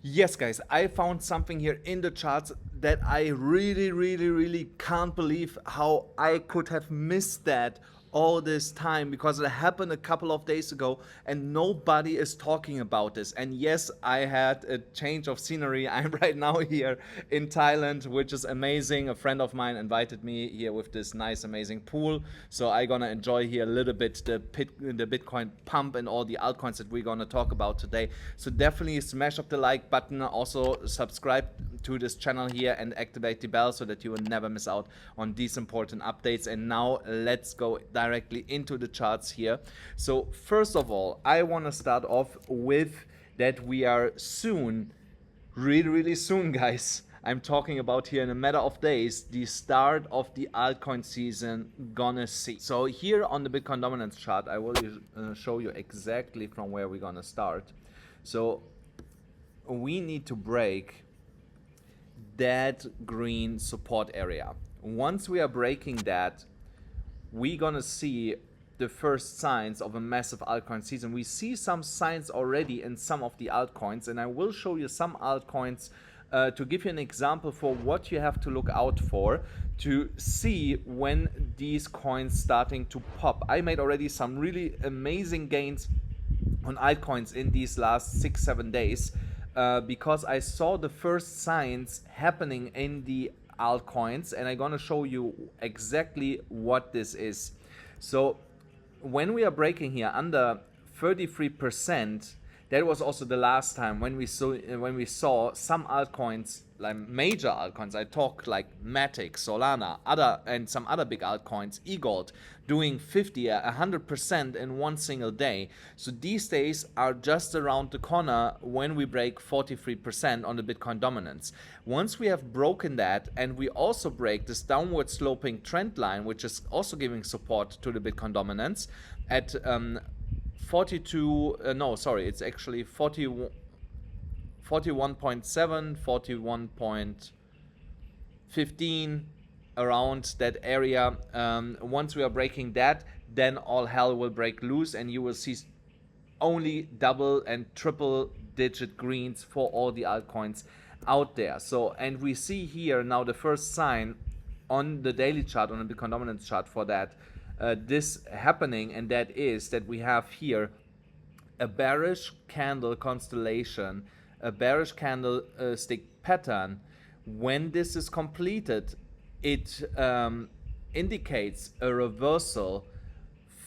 Yes, guys, I found something here in the charts that I really can't believe how I could have missed that all this time, because it happened a couple of days ago and nobody is talking about this. And yes, I had a change of scenery. I'm right now here in Thailand, which is amazing. A friend of mine invited me here with this nice, amazing pool. So I'm gonna enjoy here a little bit the Bitcoin pump and all the altcoins that we're gonna talk about today. So definitely smash up the like button. Also subscribe to this channel here and activate the bell so that you will never miss out on these important updates. And now let's go directly into the charts here. So first of all, I want to start off with that we are soon, really soon, guys. I'm talking about here in a matter of days, the start of the altcoin season gonna see. So here on the Bitcoin dominance chart, I will show you exactly from where we're gonna start. So we need to break that green support area. Once we are breaking that, we're gonna see the first signs of a massive altcoin season. We see some signs already in some of the altcoins, and I will show you some altcoins to give you an example for what you have to look out for to see when these coins starting to pop. I made already some really amazing gains on altcoins in these last 6-7 days because I saw the first signs happening in the altcoins, and I'm gonna show you exactly what this is. So when we are breaking here under 33%, that was also the last time when we saw some altcoins, like major altcoins. I talk like Matic, Solana, and some other big altcoins, eGold, doing 50, 100% in one single day. So these days are just around the corner when we break 43% on the Bitcoin dominance. Once we have broken that, and we also break this downward sloping trend line, which is also giving support to the Bitcoin dominance at 42, no, sorry, it's actually 41.7, 41.15, around that area. Once we are breaking that, then all hell will break loose, and you will see only double and triple digit greens for all the altcoins out there. So, and we see here now the first sign on the daily chart, on the Bitcoin dominance chart for that. This happening, and that is that we have here a bearish candle constellation, a bearish candlestick pattern. When this is completed, it indicates a reversal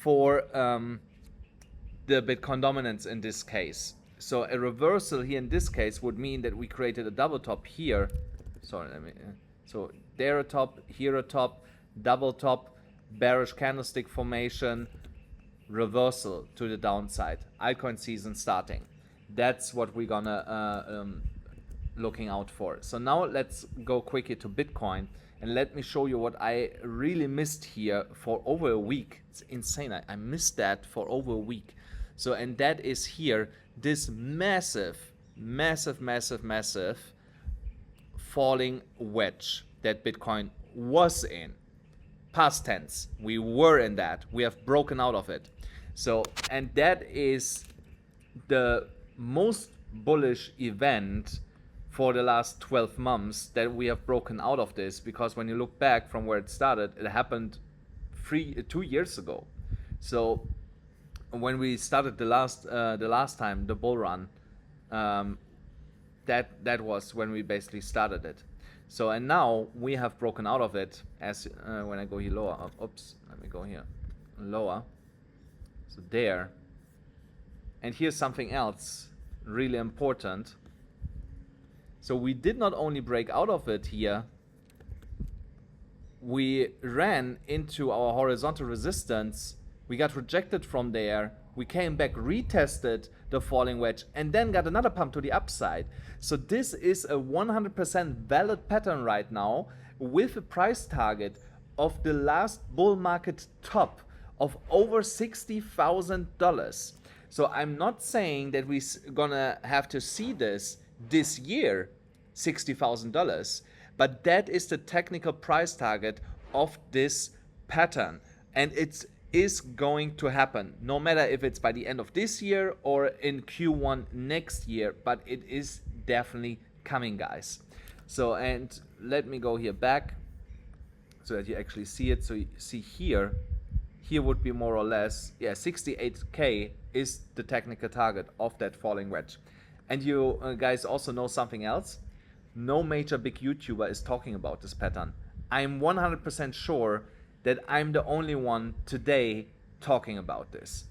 for the Bitcoin dominance in this case. So a reversal here in this case would mean that we created a double top here. Sorry, so there a top, here a top, double top, bearish candlestick formation, reversal to the downside, altcoin season starting. That's what we're gonna looking out for. So now let's go quickly to Bitcoin, and let me show you what I really missed here for over a week. It's insane. I missed that for over a week. So, and that is here this massive falling wedge that Bitcoin was in. Past tense, we were in that. We have broken out of it. So, and that is the most bullish event for the last 12 months that we have broken out of this, because when you look back from where it started, it happened 2 years ago. So when we started the last time, the bull run, that was when we basically started it. So, and now we have broken out of it. As when I go here lower, oops, let me go here lower. So there. And here's something else really important. So we did not only break out of it here, we ran into our horizontal resistance. We got rejected from there. We came back, retested the falling wedge, and then got another pump to the upside. So this is a 100% valid pattern right now, with a price target of the last bull market top of over $60,000. So I'm not saying that we're gonna have to see this year, $60,000, but that is the technical price target of this pattern, and it is going to happen, no matter if it's by the end of this year or in Q1 next year, but it is definitely coming, guys. So, and let me go here back so that you actually see it. So you see here would be more or less, yeah, 68k is the technical target of that falling wedge. And you guys also know something else. No major big YouTuber is talking about this pattern. I'm 100% sure that I'm the only one today talking about this.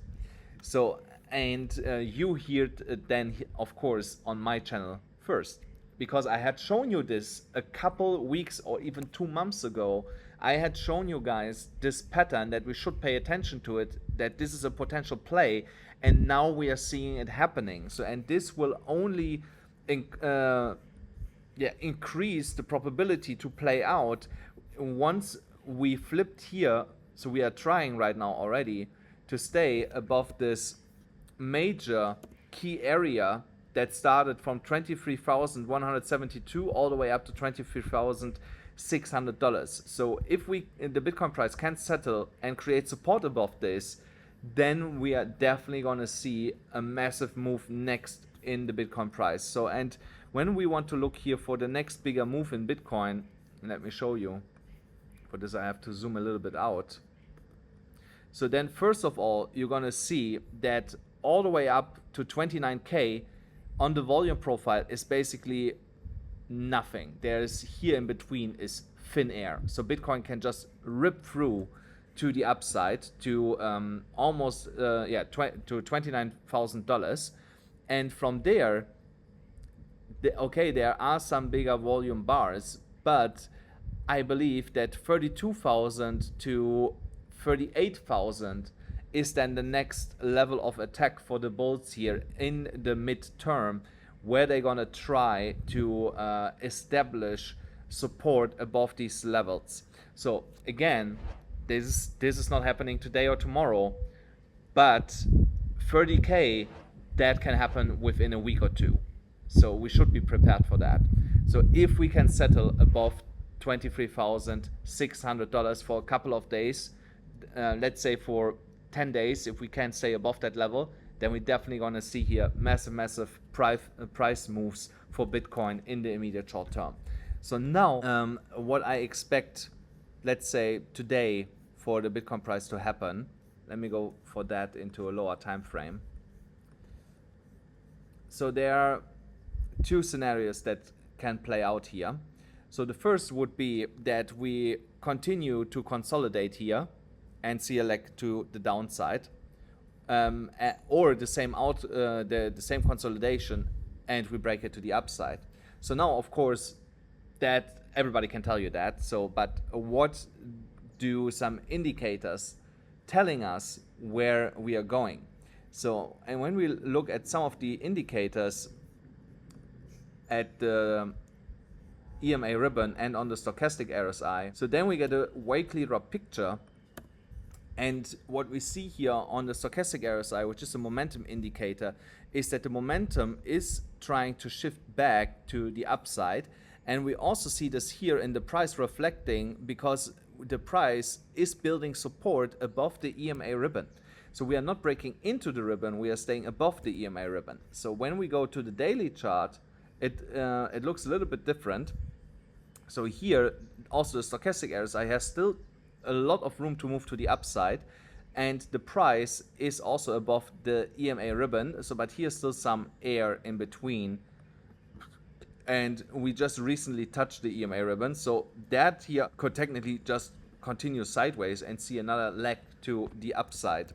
So, and you hear it then, of course, on my channel first, because I had shown you this a couple weeks or even 2 months ago. I had shown you guys this pattern, that we should pay attention to it, that this is a potential play, and now we are seeing it happening. So, and this will only increase the probability to play out once we flipped here. So we are trying right now already to stay above this major key area that started from $23,172 all the way up to $23,600. So if the Bitcoin price can settle and create support above this, then we are definitely going to see a massive move next in the Bitcoin price. So, and when we want to look here for the next bigger move in Bitcoin, let me show you. For this I have to zoom a little bit out. So then first of all, you're going to see that all the way up to 29k on the volume profile is basically nothing. There's here in between is thin air. So Bitcoin can just rip through to the upside to almost to $29,000, and from there, there are some bigger volume bars, but I believe that 32,000 to 38,000 is then the next level of attack for the bulls here in the midterm, where they're gonna try to establish support above these levels. So again, this is not happening today or tomorrow, but 30k, that can happen within a week or two. So we should be prepared for that. So if we can settle above $23,600 for a couple of days, let's say for 10 days, if we can stay above that level, then we're definitely going to see here massive price moves for Bitcoin in the immediate short term. So now what I expect, let's say today, for the Bitcoin price to happen, let me go for that into a lower time frame. So there are two scenarios that can play out here. So the first would be that we continue to consolidate here and see a leg to the downside, or the same the same consolidation, and we break it to the upside. So now, of course, that everybody can tell you that. So, but what do some indicators telling us where we are going? So, and when we look at some of the indicators at the EMA ribbon and on the stochastic RSI, so then we get a way clearer picture. And what we see here on the stochastic RSI, which is a momentum indicator, is that the momentum is trying to shift back to the upside. And we also see this here in the price reflecting, because the price is building support above the EMA ribbon. So we are not breaking into the ribbon, we are staying above the EMA ribbon. So when we go to the daily chart, it looks a little bit different. So here also the stochastic RSI has still a lot of room to move to the upside, and the price is also above the EMA ribbon. So but here's still some air in between, and we just recently touched the EMA ribbon, so that here could technically just continue sideways and see another leg to the upside.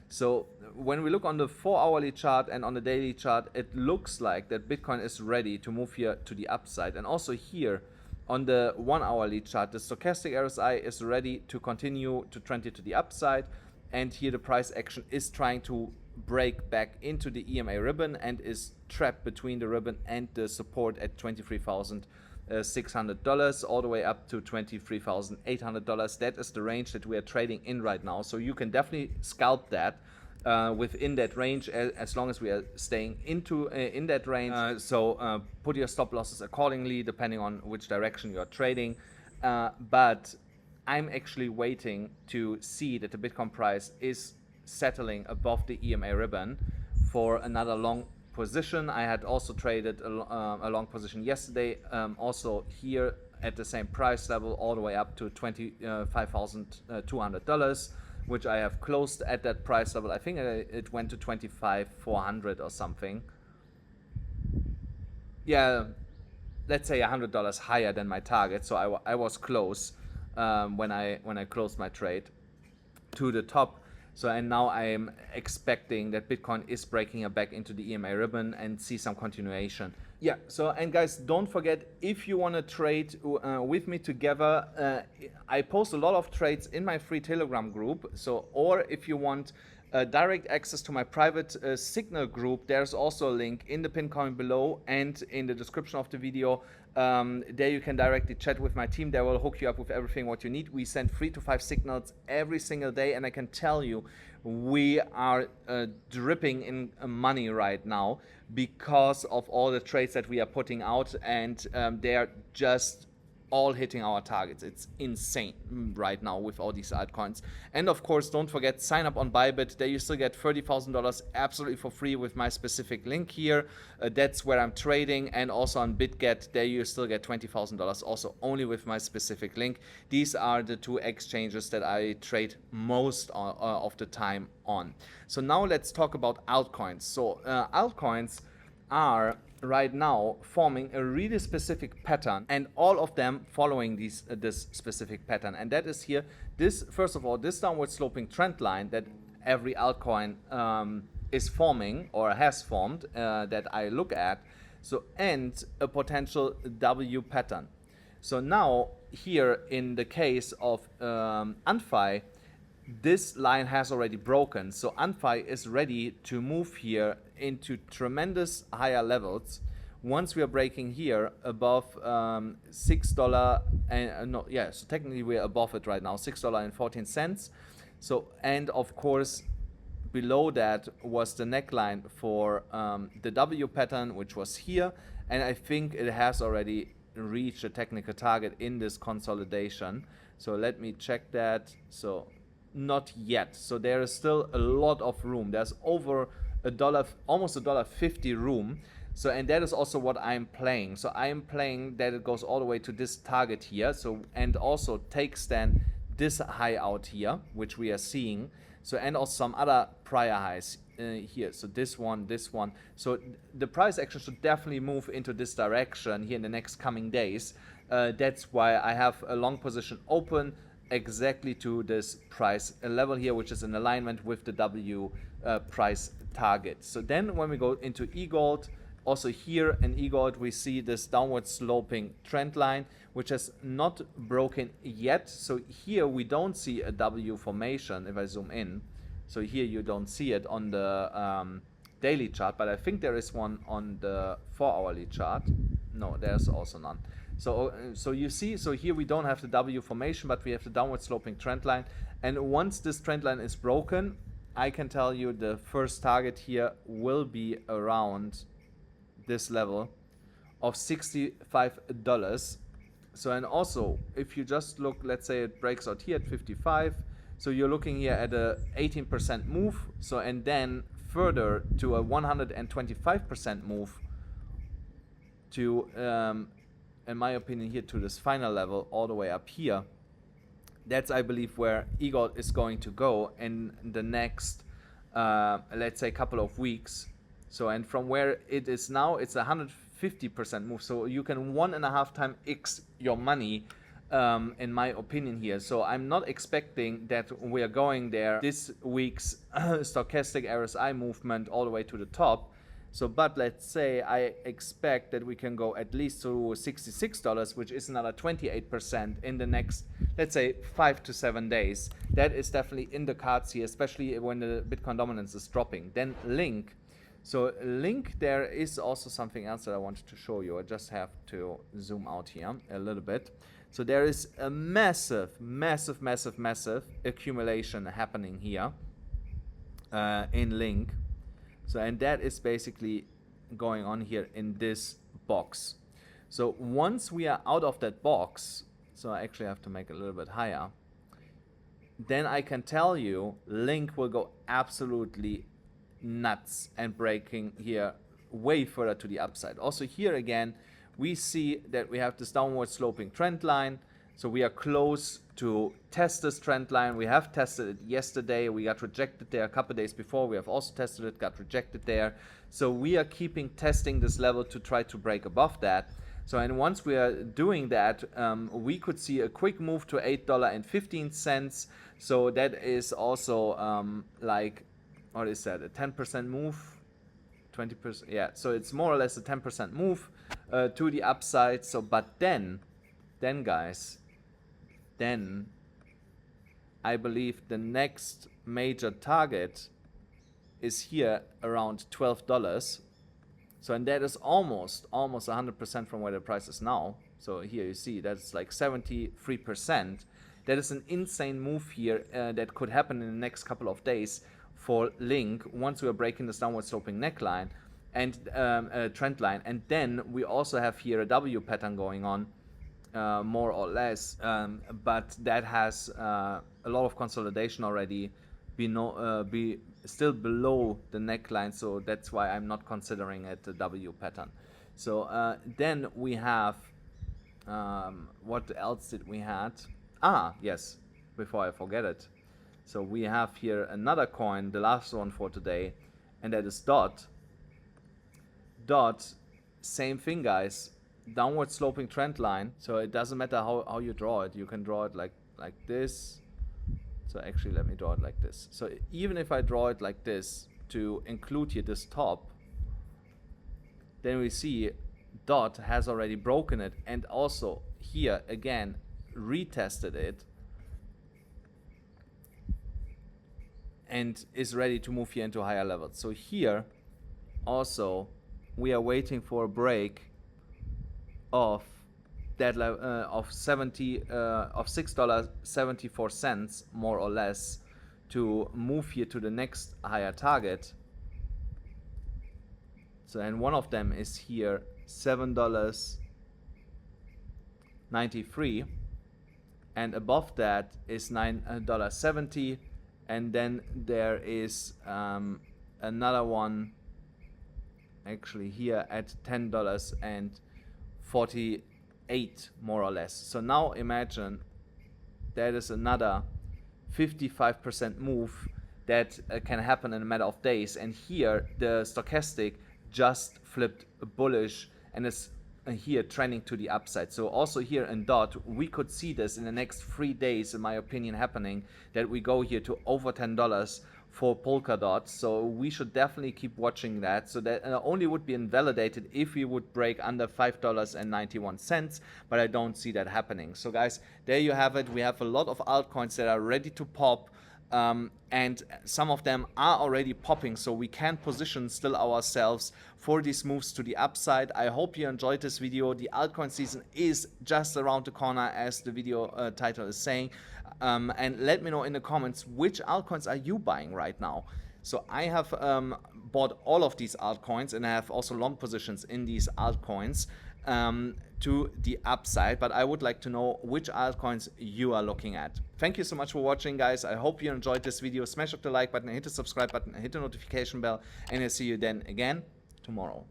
So when we look on the 4-hourly chart and on the daily chart, it looks like that Bitcoin is ready to move here to the upside. And also here on the 1-hourly chart, the stochastic RSI is ready to continue to trend it to the upside, and here the price action is trying to break back into the EMA ribbon and is trapped between the ribbon and the support at $23,600 all the way up to $23,800. That is the range that we are trading in right now. So you can definitely scalp that within that range, as long as we are staying in that range. So put your stop losses accordingly depending on which direction you are trading. But I'm actually waiting to see that the Bitcoin price is settling above the EMA ribbon for another long position. I had also traded a long position yesterday, also here at the same price level, all the way up to $25,200, which I have closed at that price level. I think it went to 25,400 or something. Yeah, let's say $100 higher than my target. So I was close when I closed my trade to the top. So, and now I am expecting that Bitcoin is breaking back into the EMA ribbon and see some continuation. Yeah, so, and guys, don't forget, if you want to trade with me together, I post a lot of trades in my free Telegram group. So, or if you want direct access to my private Signal group, there's also a link in the pinned comment below and in the description of the video. There you can directly chat with my team. They will hook you up with everything what you need. We send 3 to 5 signals every single day, and I can tell you we are dripping in money right now because of all the trades that we are putting out, and they are just all hitting our targets. It's insane right now with all these altcoins. And of course, don't forget, sign up on BYBIT. There you still get $30,000 absolutely for free with my specific link here. That's where I'm trading. And also on Bitget, there you still get $20,000 also only with my specific link. These are the 2 exchanges that I trade most of the time on. So now let's talk about altcoins. So altcoins are right now forming a really specific pattern, and all of them following this specific pattern. And that is here, this, first of all, this downward sloping trend line that every altcoin is forming or has formed that I look at. So, and a potential W pattern. So now here in the case of Anfi, this line has already broken. So Anfi is ready to move here into tremendous higher levels once we are breaking here above $6 and no, yeah, so technically we're above it right now, $6.14. So, and of course below that was the neckline for the W pattern, which was here, and I think it has already reached a technical target in this consolidation. So let me check that. So not yet. So there is still a lot of room. There's over $1, almost $1.50 room. So, and that is also what I'm playing. So I am playing that it goes all the way to this target here. So, and also takes then this high out here, which we are seeing. So, and also some other prior highs here. So this one. So the price action should definitely move into this direction here in the next coming days. That's why I have a long position open exactly to this price level here, which is in alignment with the W price target. So then when we go into eGold, also here in eGold we see this downward sloping trend line, which has not broken yet. So here we don't see a W formation if I zoom in. So here you don't see it on the daily chart, but I think there is one on the 4-hourly chart. No, there's also none. So you see, so here we don't have the W formation, but we have the downward sloping trend line. And once this trend line is broken, I can tell you the first target here will be around this level of $65. So, and also if you just look, let's say it breaks out here at 55. So you're looking here at a 18% move. So, and then further to a 125% move to, in my opinion, here to this final level all the way up here. That's, I believe, where eGold is going to go in the next, let's say, couple of weeks. So, and from where it is now, it's a 150% move. So you can 1.5 times X your money, in my opinion here. So I'm not expecting that we are going there this week's stochastic RSI movement all the way to the top. So, but let's say I expect that we can go at least to $66, which is another 28% in the next, let's say, 5 to 7 days. That is definitely in the cards here, especially when the Bitcoin dominance is dropping. Then Link. So Link, there is also something else that I wanted to show you. I just have to zoom out here a little bit. So there is a massive accumulation happening here in Link. So, and that is basically going on here in this box. So once we are out of that box, so I actually have to make it a little bit higher, then I can tell you Link will go absolutely nuts and breaking here way further to the upside. Also here again, we see that we have this downward sloping trend line. So we are close to test this trend line. We have tested it yesterday. We got rejected there a couple days before. We have also tested it, got rejected there. So we are keeping testing this level to try to break above that. So, and once we are doing that, we could see a quick move to $8.15. So that is also like, what is that, a 10% move? 20%, yeah. So it's more or less a 10% move to the upside. So, but then guys, then I believe the next major target is here around $12. So, and that is almost 100% from where the price is now. So here you see that's like 73%. That is an insane move here that could happen in the next couple of days for Link once we are breaking this downward sloping neckline and trend line. And then we also have here a W pattern going on. More or less, but that has a lot of consolidation already, be still below the neckline, so that's why I'm not considering it a W pattern. So then we have, what else did we had? Yes, before I forget it. So we have here another coin, the last one for today, and that is DOT. DOT, same thing guys. Downward sloping trend line, so it doesn't matter how you draw it. You can draw it like this. So actually let me draw it like this. So even if I draw it like this to include here this top, then we see DOT has already broken it and also here again retested it and is ready to move here into higher levels. So here also we are waiting for a break of that level of $6.74 more or less to move here to the next higher target. So and one of them is here $7.93, and above that is $9.70, and then there is another one actually here at $10.48 more or less. So now imagine that is another 55% move that can happen in a matter of days, and here the stochastic just flipped bullish and is here trending to the upside. So also here in DOT we could see this in the next 3 days, in my opinion, happening, that we go here to over $10 for Polkadot. So we should definitely keep watching that. So that only would be invalidated if we would break under $5.91, but I don't see that happening. So guys, there you have it. We have a lot of altcoins that are ready to pop, and some of them are already popping, so we can position still ourselves for these moves to the upside. I hope you enjoyed this video. The altcoin season is just around the corner, as the video title is saying. And let me know in the comments, which altcoins are you buying right now? So I have bought all of these altcoins, and I have also long positions in these altcoins to the upside, but I would like to know which altcoins you are looking at. Thank you so much for watching, guys. I hope you enjoyed this video. Smash up the like button, hit the subscribe button, hit the notification bell, and I'll see you then again tomorrow.